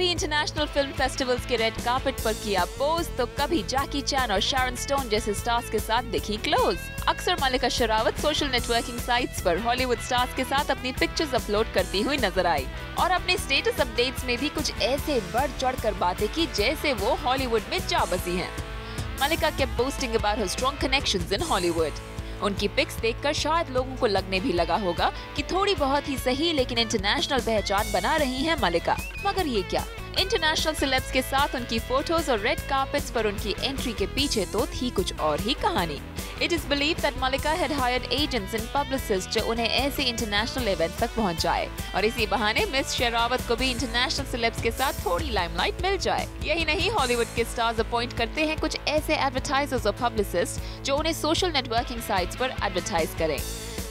कभी international film festivals के red carpet पर किया पोज तो कभी जैकी चैन और शारन स्टोन जैसे स्टार्स के साथ दिखी क्लोज। अक्सर मल्लिका शेरावत सोशल नेटवर्किंग साइट्स पर हॉलीवुड स्टार्स के साथ अपनी पिक्चर्स अपलोड करती हुई नजर आई और अपने स्टेटस अपडेट्स में भी कुछ ऐसे बढ़ चढ़ कर बातें की जैसे वो हॉलीवुड में जा बसी हैं। मल्लिका kept boasting about her strong connections in Hollywood. उनकी पिक्स देखकर शायद लोगों को लगने भी लगा होगा कि थोड़ी बहुत ही सही लेकिन इंटरनेशनल पहचान बना रही हैं मल्लिका। मगर ये क्या, इंटरनेशनल सेलेब्स के साथ उनकी फोटोज और रेड कार्पेट्स पर उनकी एंट्री के पीछे तो थी कुछ और ही कहानी। It is believed that Mallika had hired agents and publicists जो उन्हें ऐसे इंटरनेशनल इवेंट्स तक पहुंचाए और इसी बहाने मिस शेरावत को भी इंटरनेशनल सेलेब्स के साथ थोड़ी लाइमलाइट मिल जाए। यही नहीं, हॉलीवुड के स्टार्स अपॉइंट करते हैं कुछ ऐसे एडवर्टाइजर्स और पब्लिसिस्ट जो उन्हें सोशल नेटवर्किंग साइट्स पर एडवर्टाइज करें।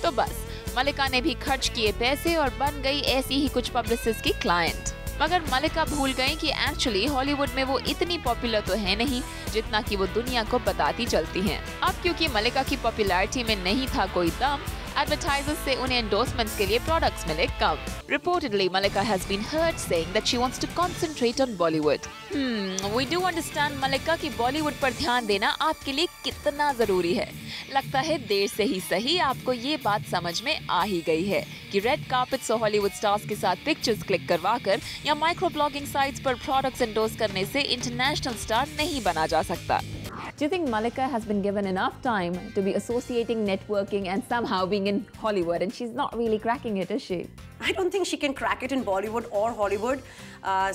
तो बस मल्लिका ने भी खर्च किए पैसे और बन गई ऐसी ही कुछ पब्लिसिस्ट की क्लाइंट। मगर मल्लिका भूल गई कि एक्चुअली हॉलीवुड में वो इतनी पॉपुलर तो है नहीं जितना कि वो दुनिया को बताती चलती हैं। अब क्योंकि मल्लिका की पॉपुलैरिटी में नहीं था कोई दम, एडवर्टाइजर्स से उन्हें एंडोर्समेंट्स के लिए प्रोडक्ट्स मिले कम। Reportedly, Mallika has been heard saying that she wants to concentrate on Bollywood. We do understand Mallika कि बॉलीवुड पर ध्यान देना आपके लिए कितना जरूरी है। लगता है देर से ही सही आपको ये बात समझ में आ ही गई है कि रेड कार्पेट्स और हॉलीवुड स्टार्स के साथ पिक्चर्स क्लिक करवाकर या माइक्रो ब्लॉगिंग साइट्स पर प्रोडक्ट्स एंडोर्स करने से इंटरनेशनल स्टार नहीं बना जा सकता। Do you think Mallika has been given enough time to be associating, networking and somehow being in Hollywood and she's not really cracking it, is she? I don't think she can crack it in Bollywood or Hollywood.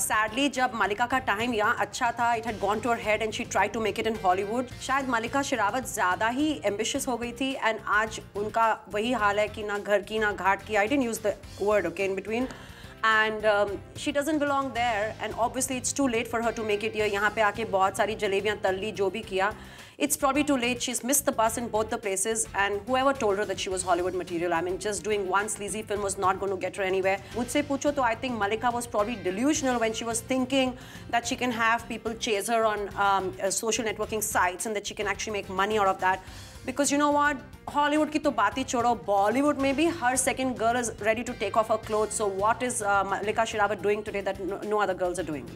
Sadly, जब मल्लिका का time यहाँ अच्छा था, it had gone to her head and she tried to make it in Hollywood. शायद मल्लिका शेरावत ज़्यादा ही ambitious हो गई थी and आज उनका वही हाल है कि ना घर की ना घाट की. I didn't use the word, okay, in between. And she doesn't belong there and obviously it's too late for her to make it here. यहाँ पे आके बहुत सारी जलेबियाँ तल ली, जो भी किया. It's probably too late. She's missed the bus in both the places and whoever told her that she was Hollywood material, I mean, just doing one sleazy film was not going to get her anywhere. मुझसे पूछो तो I think Mallika was probably delusional when she was thinking that she can have people chase her on social networking sites and that she can actually make money out of that. Because you know what? Hollywood की तो बात ही छोड़ो, Bollywood में भी हर second girl is ready to take off her clothes. So what is Mallika Sherawat doing today that no other girls are doing?